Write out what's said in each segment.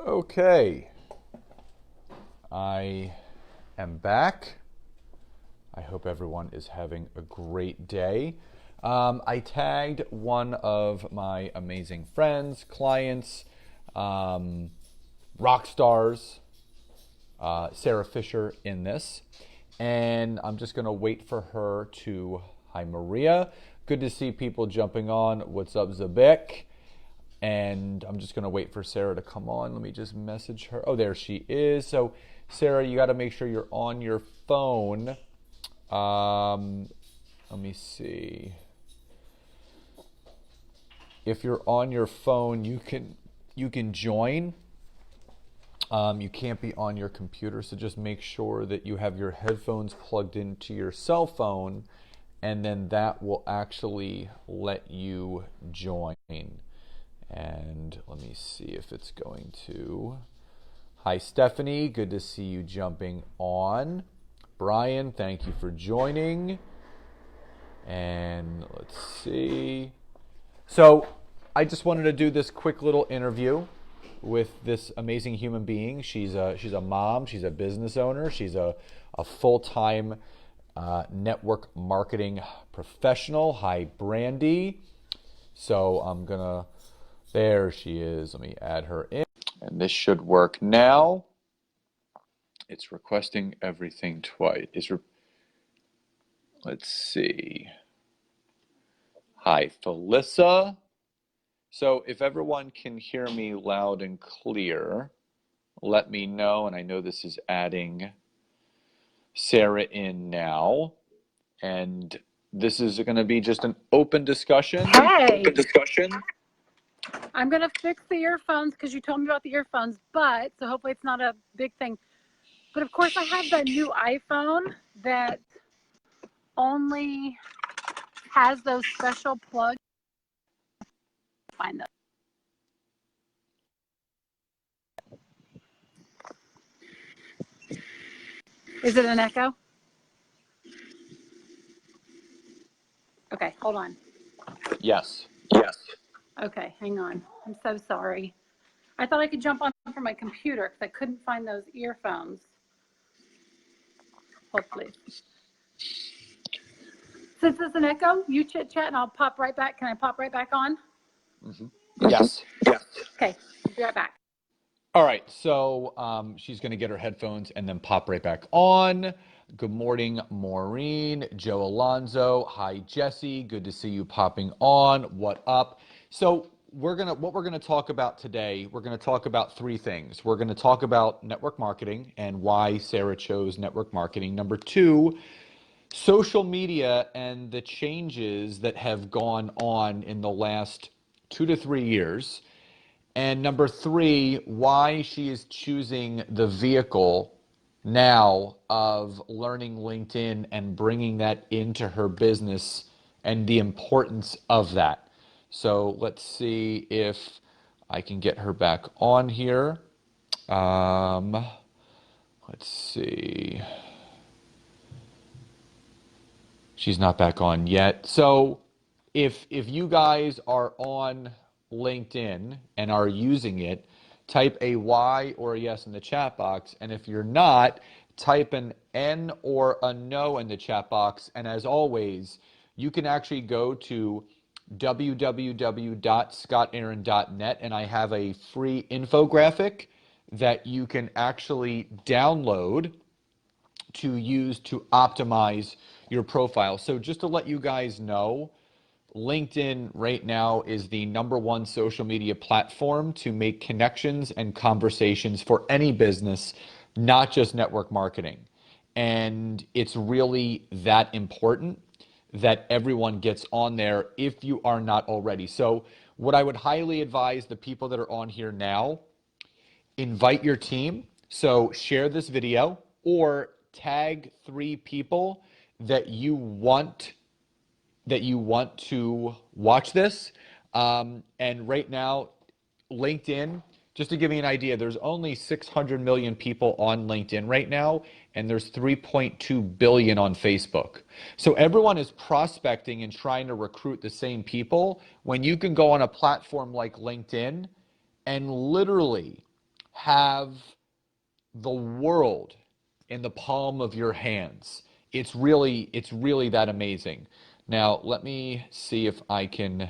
Okay, I am back. I hope everyone is having a great day. I tagged one of my amazing friends, clients, rock stars, Sarah Fisher, in this. And I'm just going to wait for her to. Hi, Maria. Good to see people jumping on. What's up, Zabek? And I'm just going to wait for Sarah to come on. Let me just message her. Oh, there she is. So, Sarah, you got to make sure you're on your phone. Let me see. If you're on your phone, you can join. You can't be on your computer, so just make sure that you have your headphones plugged into your cell phone, and then that will actually let you join. And let me see if it's going to. Hi, Stephanie. Good to see you jumping on. Brian, thank you for joining. And let's see. So I just wanted to do this quick little interview with this amazing human being. She's a mom. She's a business owner. She's a full-time network marketing professional. Hi, Brandy. So I'm going to... There she is. Let me add her in. And this should work now. It's requesting everything twice. Let's see. Hi, Felissa. So if everyone can hear me loud and clear, let me know. And I know this is adding Sarah in now. And this is going to be just an open discussion. Hey. Open discussion. I'm going to fix the earphones because you told me about the earphones, so hopefully it's not a big thing. But of course I have that new iPhone that only has those special plugs. Find them. Is it an echo? Okay, hold on. Yes. Yes. Okay, hang on. I'm so sorry. I thought I could jump on from my computer because I couldn't find those earphones. Hold, please. Since it's an echo, you chit chat and I'll pop right back. Can I pop right back on? Mm-hmm. Yes. Yes. Okay, I'll be right back. All right, so she's going to get her headphones and then pop right back on. Good morning, Maureen, Joe Alonzo. Hi, Jesse. Good to see you popping on. What up? So what we're gonna talk about today. We're gonna talk about three things. We're gonna talk about network marketing and why Sarah chose network marketing. Number two, social media and the changes that have gone on in the last 2 to 3 years. And number three, why she is choosing the vehicle now of learning LinkedIn and bringing that into her business and the importance of that. So let's see if I can get her back on here. Let's see. She's not back on yet. So if you guys are on LinkedIn and are using it, type a Y or a yes in the chat box. And if you're not, type an N or a no in the chat box. And as always, you can actually go to www.scottaaron.net and I have a free infographic that you can actually download to use to optimize your profile. So just to let you guys know, LinkedIn right now is the #1 social media platform to make connections and conversations for any business, not just network marketing. And it's really that important that everyone gets on there if you are not already. So what I would highly advise the people that are on here now, invite your team. So share this video or tag 3 people that you want to watch this. And right now, LinkedIn, just to give you an idea, there's only 600 million people on LinkedIn right now, and there's 3.2 billion on Facebook. So everyone is prospecting and trying to recruit the same people when you can go on a platform like LinkedIn and literally have the world in the palm of your hands. It's really that amazing. Now, let me see if I can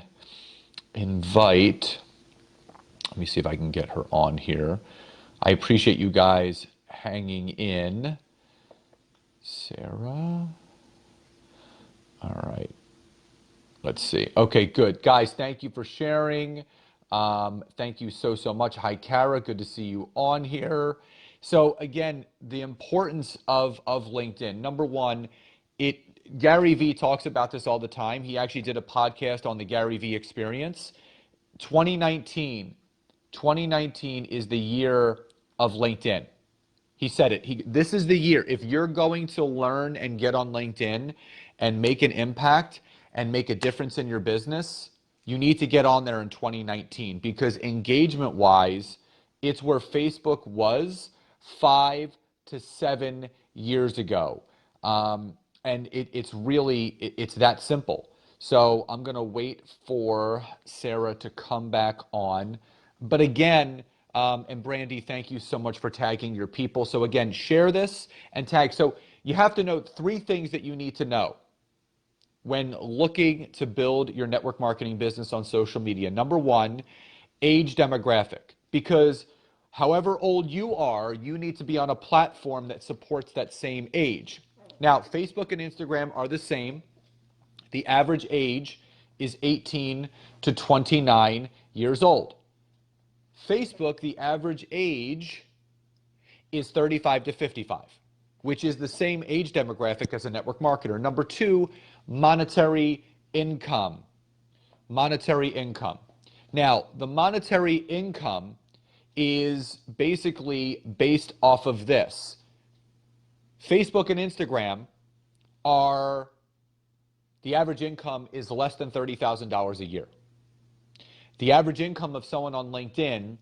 invite, let me see if I can get her on here. I appreciate you guys hanging in. Sarah. All right. Let's see. Okay, good. Guys, thank you for sharing. Thank you so much. Hi, Kara. Good to see you on here. So again, the importance of LinkedIn. Number one, Gary Vee talks about this all the time. He actually did a podcast on the Gary Vee experience. 2019, 2019 is the year of LinkedIn. He said it. This is the year. If you're going to learn and get on LinkedIn and make an impact and make a difference in your business, you need to get on there in 2019 because engagement wise, it's where Facebook was 5 to 7 years ago. And it's that simple. So I'm going to wait for Sarah to come back on. But again, and Brandy, thank you so much for tagging your people. So again, share this and tag. So you have to know 3 things that you need to know when looking to build your network marketing business on social media. Number 1, age demographic. Because however old you are, you need to be on a platform that supports that same age. Now, Facebook and Instagram are the same. The average age is 18 to 29 years old. Facebook, the average age is 35 to 55, which is the same age demographic as a network marketer. Number 2, monetary income. Monetary income. Now, the monetary income is basically based off of this. Facebook and Instagram are, the average income is less than $30,000 a year. The average income of someone on LinkedIn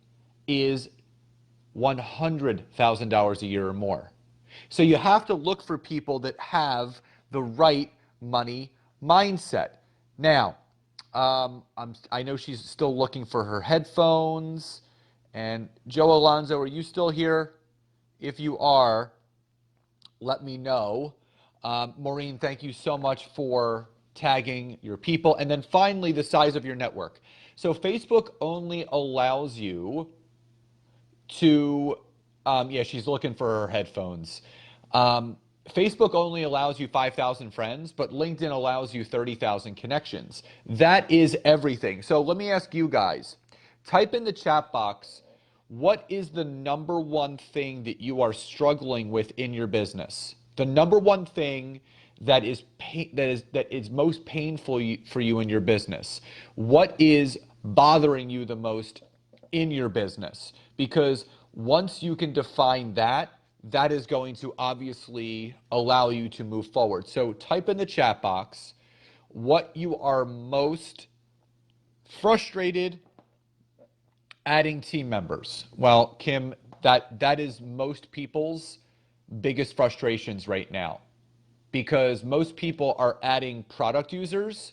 is $100,000 a year or more. So you have to look for people that have the right money mindset. Now, I know she's still looking for her headphones. And Joe Alonzo, are you still here? If you are, let me know. Maureen, thank you so much for tagging your people. And then finally, the size of your network. So Facebook only allows you to, yeah, she's looking for her headphones. Facebook only allows you 5,000 friends, but LinkedIn allows you 30,000 connections. That is everything. So let me ask you guys, type in the chat box, what is the number one thing that you are struggling with in your business? The number one thing that is most painful for you in your business. What is bothering you the most in your business? Because once you can define that, that is going to obviously allow you to move forward. So type in the chat box what you are most frustrated adding team members. Well, Kim, that is most people's biggest frustrations right now, because most people are adding product users.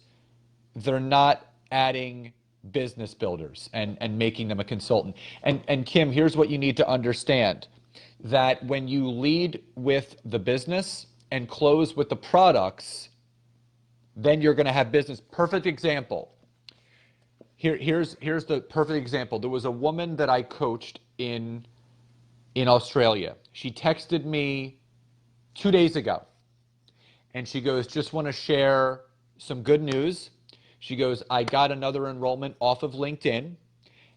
They're not adding business builders and making them a consultant. And Kim, here's what you need to understand, that when you lead with the business and close with the products, then you're going to have business. Perfect example. Here's the perfect example. There was a woman that I coached in Australia. She texted me 2 days ago, and she goes, just want to share some good news. She goes, I got another enrollment off of LinkedIn,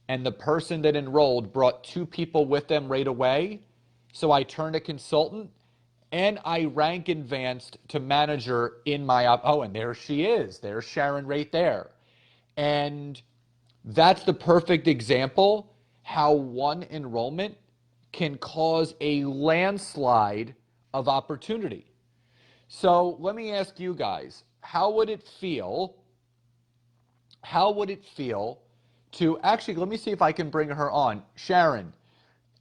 and the person that enrolled brought 2 people with them right away. So I turned a consultant, and I rank advanced to manager in my oh, and there she is. There's Sharon right there. And that's the perfect example how one enrollment can cause a landslide of opportunity. So let me ask you guys, how would it feel to, actually, let me see if I can bring her on. Sharon,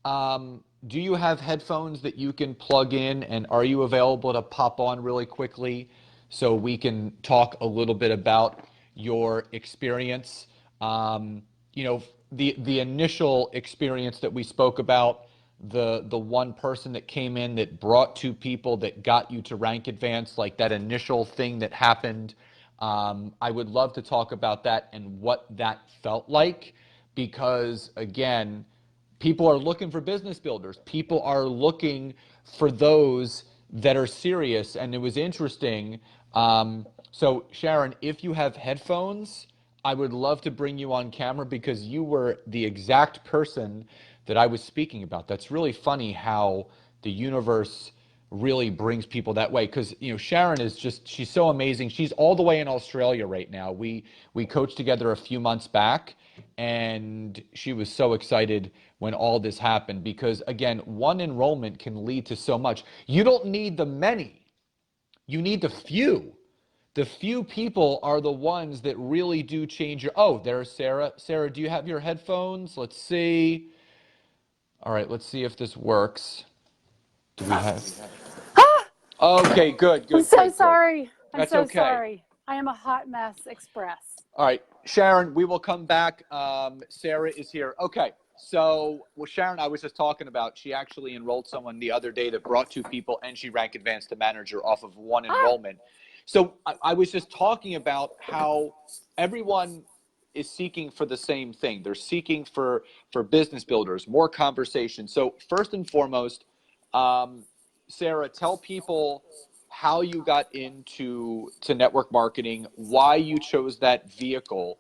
do you have headphones that you can plug in, and are you available to pop on really quickly so we can talk a little bit about your experience? You know, the initial experience that we spoke about, the one person that came in that brought two people that got you to rank advance, like that initial thing that happened. I would love to talk about that and what that felt like, because again, people are looking for business builders. People are looking for those that are serious. And it was interesting. So, Sharon, if you have headphones, I would love to bring you on camera because you were the exact person that I was speaking about. That's really funny how the universe really brings people that way, because Sharon is just, she's so amazing. She's all the way in Australia right now. We coached together a few months back, and she was so excited when all this happened, because again, one enrollment can lead to so much. You don't need the many, you need the few. The few people are the ones that really do change your. Oh, there's Sarah. Sarah, do you have your headphones? Let's see. All right, let's see if this works. Do we have? Okay, good, I'm good, so good, good. sorry. I'm That's so okay. sorry. I am a hot mess express. All right, Sharon, we will come back. Sarah is here. Okay, so Sharon, I was just talking about, she actually enrolled someone the other day that brought two people, and she rank advanced to manager off of one enrollment. So I was just talking about how everyone is seeking for the same thing. They're seeking for business builders, more conversation. So first and foremost, um, Sarah, tell people how you got into network marketing, why you chose that vehicle,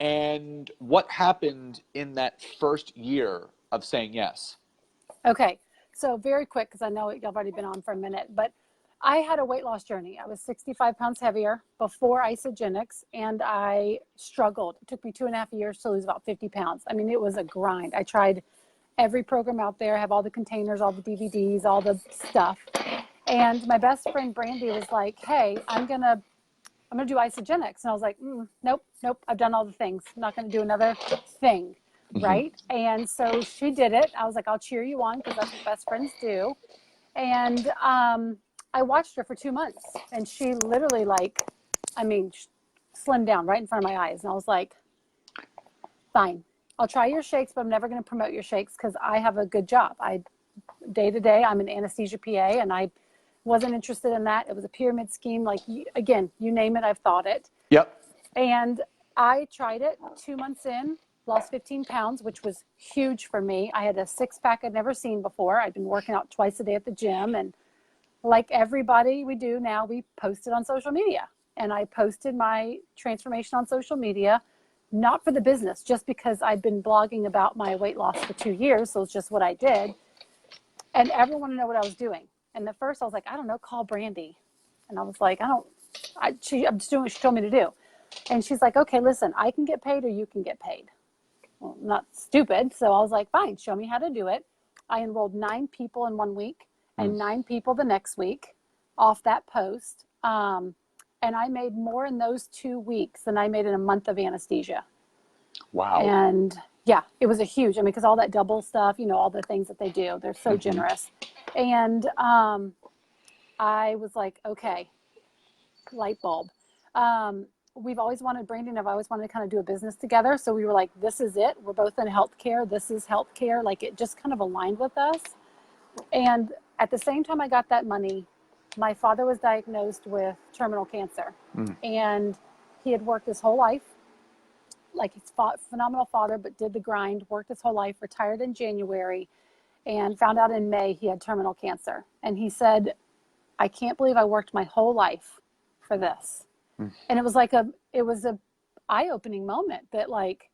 and what happened in that first year of saying yes. Okay, so very quick, because I know y'all have already been on for a minute, but I had a weight loss journey. I was 65 pounds heavier before isogenics, and I struggled. It took me 2.5 years to lose about 50 pounds. I mean, it was a grind. I tried every program out there, have all the containers, all the DVDs, all the stuff. And my best friend Brandy was like, "Hey, I'm gonna do isogenics," and I was like, "Nope, nope. I've done all the things. I'm not gonna do another thing." Mm-hmm. Right. And so she did it. I was like, "I'll cheer you on," because that's what best friends do. And I watched her for 2 months, and she literally, like, I mean, slimmed down right in front of my eyes. And I was like, "Fine, I'll try your shakes, but I'm never going to promote your shakes because I have a good job. Day to day, I'm an anesthesia PA, and I wasn't interested in that. It was a pyramid scheme. Like, again, you name it, I've thought it." Yep. And I tried it 2 months in, lost 15 pounds, which was huge for me. I had a six-pack I'd never seen before. I'd been working out twice a day at the gym. And like everybody we do now, we posted on social media. And I posted my transformation on social media, not for the business, just because I'd been blogging about my weight loss for 2 years. So it's just what I did. And everyone wanted to know what I was doing. And at first I was like, "I don't know, call Brandy." And I was like, I'm just doing what she told me to do. And she's like, "Okay, listen, I can get paid or you can get paid." Well, I'm not stupid. So I was like, "Fine, show me how to do it." I enrolled 9 people in 1 week and 9 people the next week off that post. And I made more in those 2 weeks than I made in a month of anesthesia. Wow. And yeah, it was a huge, I mean, because all that double stuff, all the things that they do, they're so generous. And I was like, okay, light bulb. We've always wanted, Brandy and I've always wanted to kind of do a business together. So we were like, this is it. We're both in healthcare. This is healthcare. Like, it just kind of aligned with us. And at the same time I got that money, my father was diagnosed with terminal cancer. And he had worked his whole life. Like, he's a phenomenal father, but did the grind, worked his whole life, retired in January, and found out in May he had terminal cancer. And he said, "I can't believe I worked my whole life for this." And it was like a eye-opening moment that, like,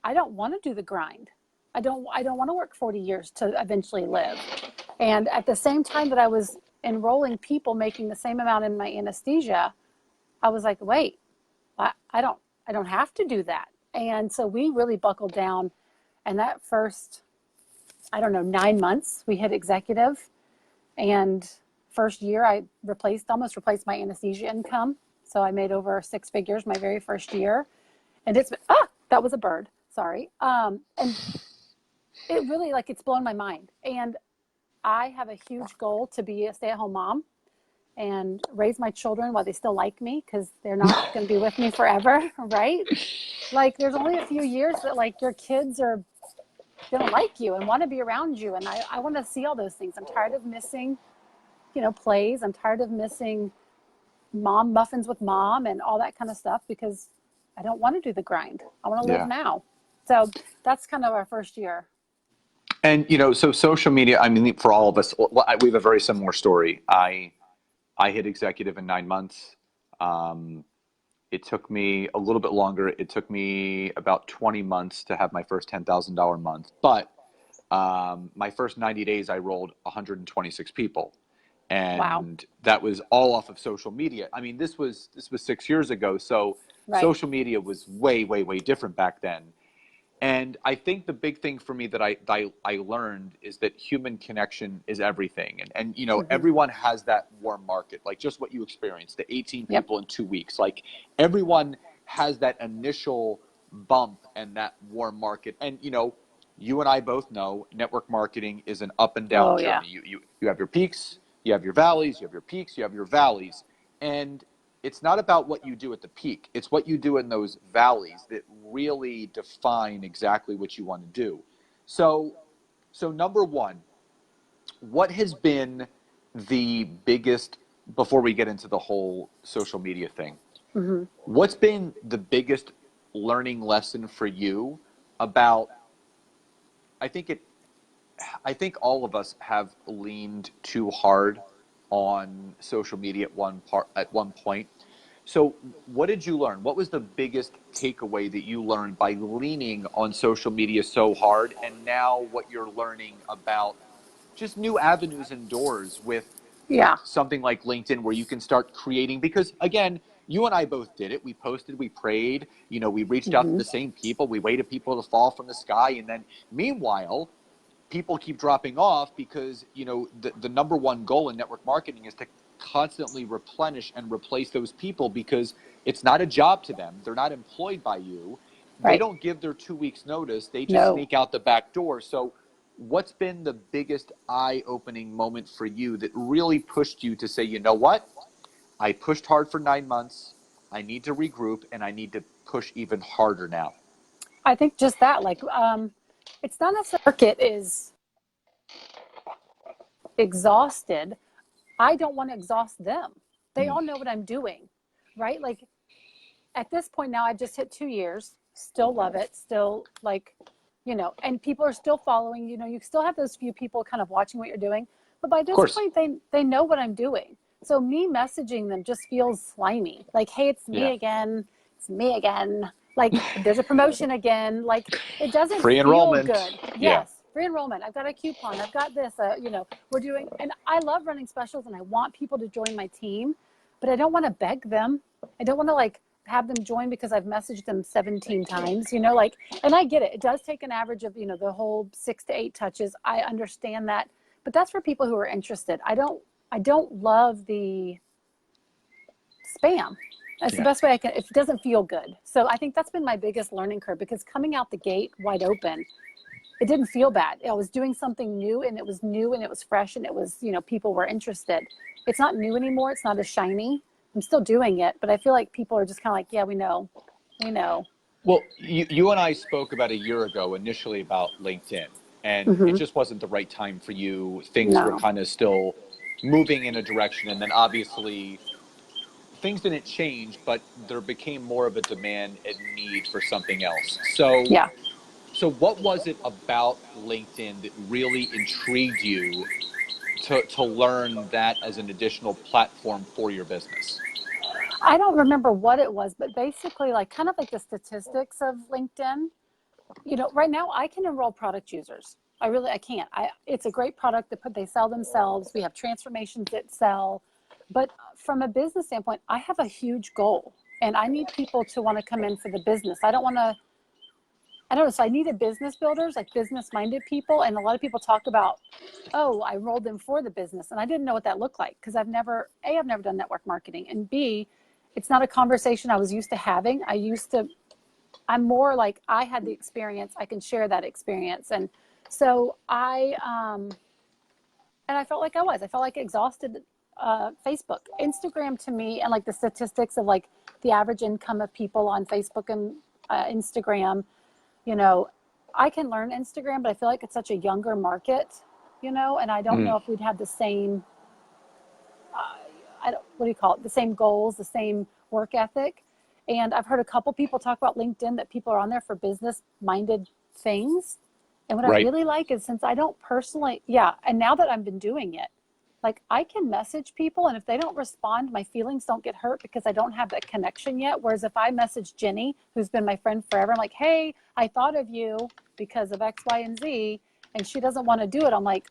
I don't want to do the grind. I don't want to work 40 years to eventually live. And at the same time that I was enrolling people making the same amount in my anesthesia, I was like, wait, I don't have to do that. And so we really buckled down. And that first, I don't know, 9 months, we hit executive. And first year, I almost replaced my anesthesia income. So I made over 6 figures my very first year. And it's been, that was a bird. Sorry. And it really, like, it's blown my mind. And I have a huge goal to be a stay-at-home mom. and raise my children while they still like me, because they're not going to be with me forever, right? Like, there's only a few years that like your kids are going to like you and want to be around you. And I want to see all those things. I'm tired of missing, plays. I'm tired of missing mom muffins with mom and all that kind of stuff, because I don't want to do the grind. I want to live Yeah. now. So that's kind of our first year. And, so social media, I mean, for all of us, we have a very similar story. I hit executive in 9 months. It took me a little bit longer. It took me about 20 months to have my first $10,000 month. But my first 90 days, I rolled 126 people. Wow. And that was all off of social media. I mean, this was 6 years ago. So Right. social media was way, way, way different back then. And I think the big thing for me that I learned is that human connection is everything. And everyone has that warm market, like just what you experienced, the 18 Yep. people in 2 weeks. Like everyone has that initial bump and that warm market. And, you and I both know network marketing is an up and down Oh, yeah. journey. You have your peaks, you have your valleys, you have your peaks, you have your valleys. And it's not about what you do at the peak. It's what you do in those valleys that really define exactly what you want to do. So number one, what has been the biggest, before we get into the whole social media thing, what's been the biggest learning lesson for you about, I think it, I think all of us have leaned too hard on social media at one point. So, what did you learn? What was the biggest takeaway that you learned by leaning on social media so hard? And now, what you're learning about just new avenues and doors with Yeah. something like LinkedIn, where you can start creating? Because again, you and I both did it. We posted, we prayed, we reached out to the same people, we waited people to fall from the sky. And then, meanwhile, people keep dropping off because the number one goal in network marketing is to constantly replenish and replace those people, because it's not a job to them. They're not employed by you. They Right. don't give their 2 weeks notice. They just No. sneak out the back door. So what's been the biggest eye-opening moment for you that really pushed you to say, you know what, I pushed hard for 9 months, I need to regroup, and I need to push even harder now? I think just that, like, it's not necessarily market is exhausted. I don't want to exhaust them. They all know what I'm doing, right? Like, at this point now, I've just hit 2 years, still love it, still like, and people are still following, you still have those few people kind of watching what you're doing. But by Of this course. point, they know what I'm doing. So me messaging them just feels slimy. Like, hey, it's me Yeah. again. It's me again. Like, there's a promotion again. Like, it doesn't Free feel enrollment. good. Yeah. Yes, free enrollment. I've got a coupon. I've got this. We're doing, and I love running specials, and I want people to join my team, but I don't want to beg them. I don't want to like have them join because I've messaged them 17 times, and I get it. It does take an average of, the whole 6 to 8 touches. I understand that, but that's for people who are interested. I don't love the spam. That's the best way I can. It doesn't feel good. So I think that's been my biggest learning curve, because coming out the gate wide open, it didn't feel bad. I was doing something new, and it was new, and it was fresh, and it was, people were interested. It's not new anymore. It's not as shiny. I'm still doing it, but I feel like people are just kind of like, yeah, we know. Well, you and I spoke about a year ago initially about LinkedIn, and it just wasn't the right time for you. Things were No. kind of still moving in a direction, and then obviously things didn't change, but there became more of a demand and need for something else. So, Yeah. what was it about LinkedIn that really intrigued you to learn that as an additional platform for your business? I don't remember what it was, but basically, like, kind of like the statistics of LinkedIn. Right now I can enroll product users. I can't. It's a great product that they sell themselves. We have transformations that sell. But from a business standpoint, I have a huge goal, and I need people to want to come in for the business. I don't know. So I needed business builders, like business minded people. And a lot of people talk about, oh, I enrolled them for the business. And I didn't know what that looked like, because I've never done network marketing. And B, it's not a conversation I was used to having. I'm more like, I had the experience, I can share that experience. And so I felt like I felt like exhausted Facebook. Instagram to me, and like the statistics of like the average income of people on Facebook and Instagram, you know, I can learn Instagram, but I feel like it's such a younger market, you know, and I don't know if we'd have the same, what do you call it? The same goals, the same work ethic. And I've heard a couple people talk about LinkedIn, that people are on there for business minded things. And what I Right. really like is, since I don't personally, and now that I've been doing it, like I can message people, and if they don't respond, my feelings don't get hurt because I don't have that connection yet. Whereas if I message Jenny, who's been my friend forever, I'm like, hey, I thought of you because of X, Y, and Z, and she doesn't want to do it. I'm like,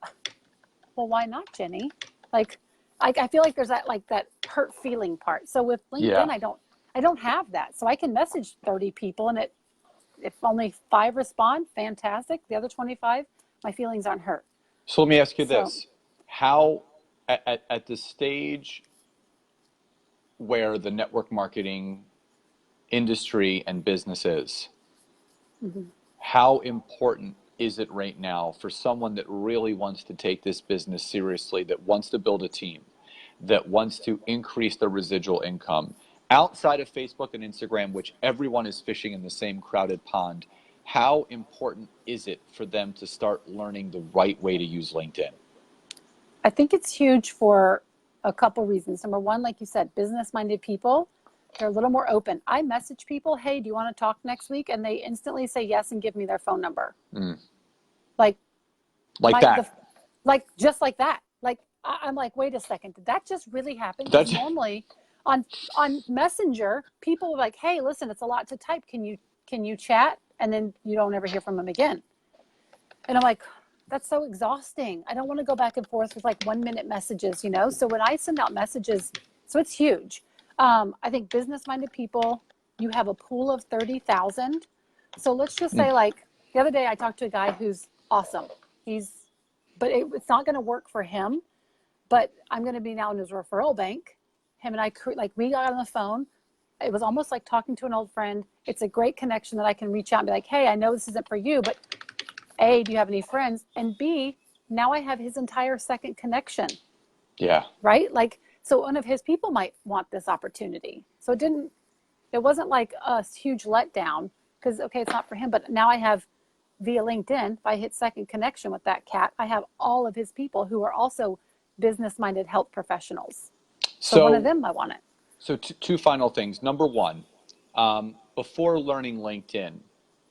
well, why not, Jenny? Like, I feel like there's that, like that hurt feeling part. So with Yeah. LinkedIn, I don't have that. So I can message 30 people, and if only 5 respond, fantastic. The other 25, my feelings aren't hurt. So let me ask you So this. How, at the stage where the network marketing industry and business is, how important is it right now for someone that really wants to take this business seriously, that wants to build a team, that wants to increase their residual income outside of Facebook and Instagram, which everyone is fishing in the same crowded pond? How important is it for them to start learning the right way to use LinkedIn? I think it's huge for a couple reasons. Number one, like you said, business-minded people, they're a little more open. I message people, hey, do you want to talk next week? And they instantly say yes and give me their phone number. Like Like that. like just like that. Like I'm like, wait a second, did that just really happen? Because That's normally on Messenger, people are like, hey, listen, it's a lot to type. Can you chat? And then you don't ever hear from them again. And I'm like, that's so exhausting. I don't want to go back and forth with like 1 minute messages, you know? So when I send out messages, so it's huge. I think business-minded people, you have a pool of 30,000. So let's just say, like the other day I talked to a guy who's awesome. But it's not going to work for him. But I'm going to be now in his referral bank. Him and I, like, we got on the phone. It was almost like talking to an old friend. It's a great connection that I can reach out and be like, hey, I know this isn't for you, but A, do you have any friends? And B, now I have his entire second connection, yeah. right? Like, so one of his people might want this opportunity. So it wasn't like a huge letdown because, okay, it's not for him, but now I have via LinkedIn, if I hit second connection with that cat, I have all of his people who are also business-minded health professionals. So one of So, them might want it. so two final things. Number one, before learning LinkedIn,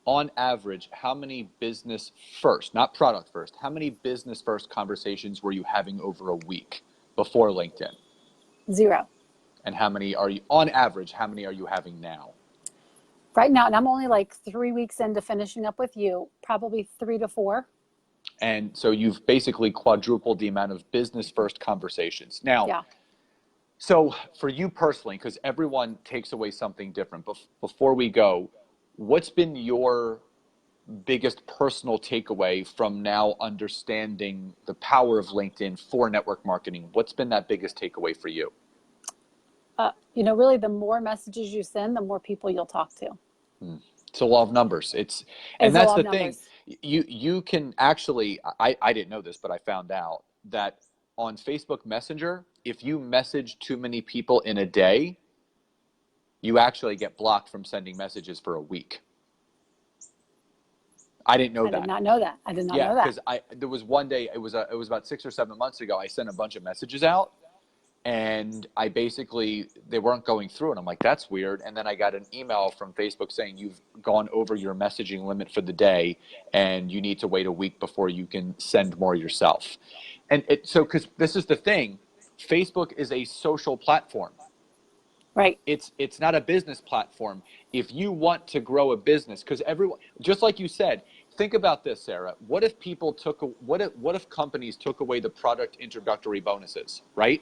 on average, how many business first, not product first, how many business first conversations were you having over a week before LinkedIn? 0. And how many are you, on average, how many are you having now? Right now, and I'm only like 3 weeks into finishing up with you, probably 3 to 4. And so you've basically quadrupled the amount of business first conversations. Now, Yeah. so for you personally, because everyone takes away something different, before we go, what's been your biggest personal takeaway from now understanding the power of LinkedIn for network marketing? What's been that biggest takeaway for you? You know, really, the more messages you send, the more people you'll talk to. It's a law of numbers. And It's a that's lot of the thing. numbers. You can actually, I didn't know this, but I found out that on Facebook Messenger, if you message too many people in a day, you actually get blocked from sending messages for a week. I didn't know I did that. not know that. I did not Yeah, know that. because there was one day, it was about 6 or 7 months ago, I sent a bunch of messages out, and I basically, they weren't going through, and I'm like, that's weird. And then I got an email from Facebook saying you've gone over your messaging limit for the day, and you need to wait a week before you can send more yourself. And because this is the thing, Facebook is a social platform. Right. It's not a business platform. If you want to grow a business, because everyone, just like you said, think about this, Sarah. What if people took what if companies took away the product introductory bonuses, right?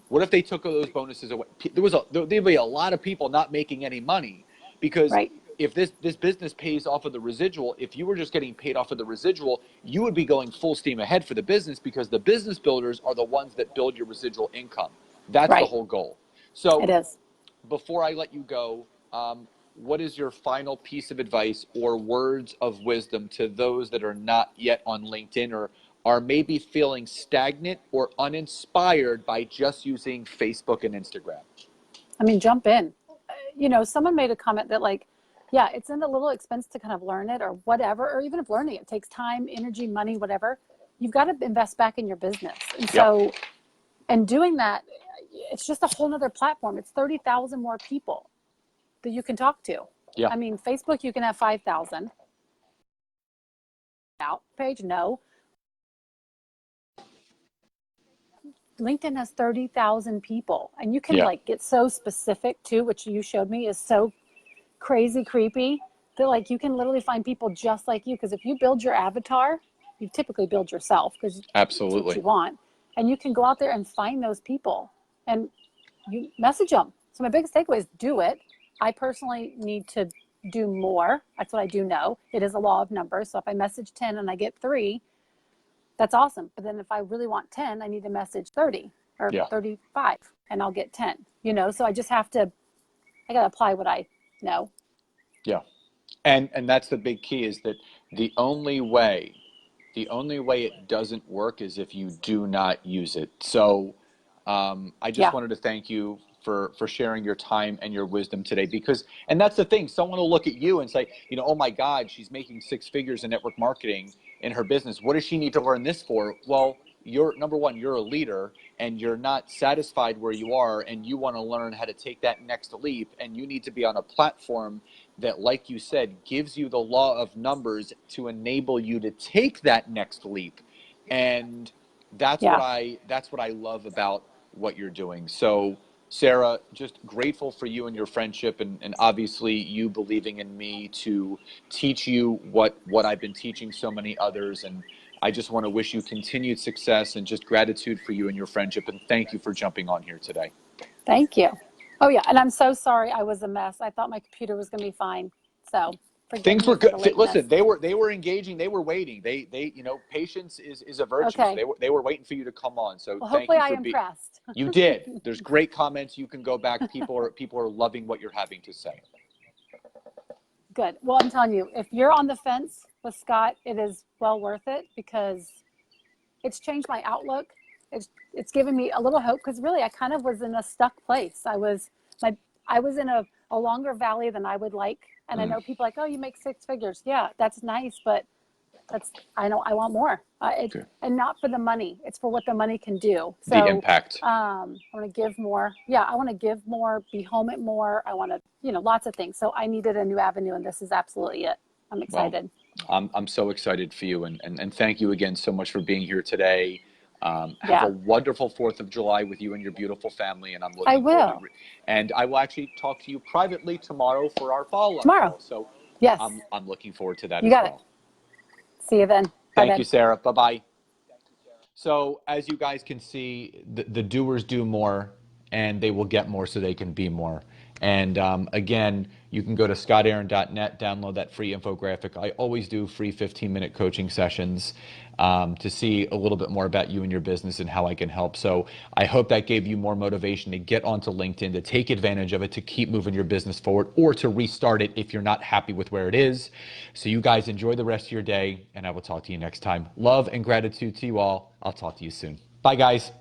What if they took those bonuses away? There'd be a lot of people not making any money, because Right. if this business pays off of the residual, if you were just getting paid off of the residual, you would be going full steam ahead for the business, because the business builders are the ones that build your residual income. That's the Right. whole goal. It So is. before I let you go, what is your final piece of advice or words of wisdom to those that are not yet on LinkedIn, or are maybe feeling stagnant or uninspired by just using Facebook and Instagram? I mean, jump in. Someone made a comment that like, yeah, it's in a little expense to kind of learn it or whatever, or even if learning it takes time, energy, money, whatever, you've got to invest back in your business. And Yep. so, and doing that, it's just a whole nother platform. It's 30,000 more people that you can talk to. Yeah. I mean, Facebook, you can have 5,000 out page. No. LinkedIn has 30,000 people, and you can like get so specific too, which you showed me is so crazy creepy that like you can literally find people just like you. Because if you build your avatar, you typically build yourself because it's what you want, and you can go out there and find those people and you message them. So my biggest takeaway is do it. I personally need to do more. That's what I do know. It is a law of numbers. So if I message 10 and I get 3, that's awesome. But then if I really want 10, I need to message 30 or 35 and I'll get 10, so I just have to, I got to apply what I know. Yeah. And that's the big key is that the only way it doesn't work is if you do not use it. So I just wanted to thank you for sharing your time and your wisdom today and that's the thing, someone will look at you and say, oh my God, she's making 6 figures in network marketing in her business. What does she need to learn this for? Well, number one, you're a leader and you're not satisfied where you are and you want to learn how to take that next leap, and you need to be on a platform that, like you said, gives you the law of numbers to enable you to take that next leap. And that's what I love about what you're doing. So Sarah, just grateful for you and your friendship, and obviously you believing in me to teach you what I've been teaching so many others. And I just want to wish you continued success and just gratitude for you and your friendship. And thank you for jumping on here today. Thank you. Oh yeah. And I'm so sorry I was a mess. I thought my computer was going to be fine. So things were good. Listen, they were engaging. They were waiting. They patience is a virtue. Okay. So they were waiting for you to come on. So well, thank hopefully you for I impressed. You did. There's great comments. You can go back. People are loving what you're having to say. Good. Well, I'm telling you, if you're on the fence with Scott, it is well worth it because it's changed my outlook. It's given me a little hope because really I kind of was in a stuck place. I was in a longer valley than I would like. And I know people like, oh, you make 6 figures. Yeah, that's nice. But I want more. And not for the money. It's for what the money can do. So the impact. I want to give more. Yeah, I want to give more, be home at more. I want to, lots of things. So I needed a new avenue, and this is absolutely it. I'm excited. Well, I'm so excited for you. And thank you again so much for being here today. Have a wonderful 4th of July with you and your beautiful family. And I'm looking forward to and I will actually talk to you privately tomorrow for our follow-up call. So yes, I'm looking forward to that as well. See you then. Thank you, Sarah. Bye-bye. So as you guys can see, the doers do more, and they will get more so they can be more. And again, you can go to scottaaron.net, download that free infographic. I always do free 15-minute coaching sessions to see a little bit more about you and your business and how I can help. So I hope that gave you more motivation to get onto LinkedIn, to take advantage of it, to keep moving your business forward, or to restart it if you're not happy with where it is. So you guys enjoy the rest of your day, and I will talk to you next time. Love and gratitude to you all. I'll talk to you soon. Bye, guys.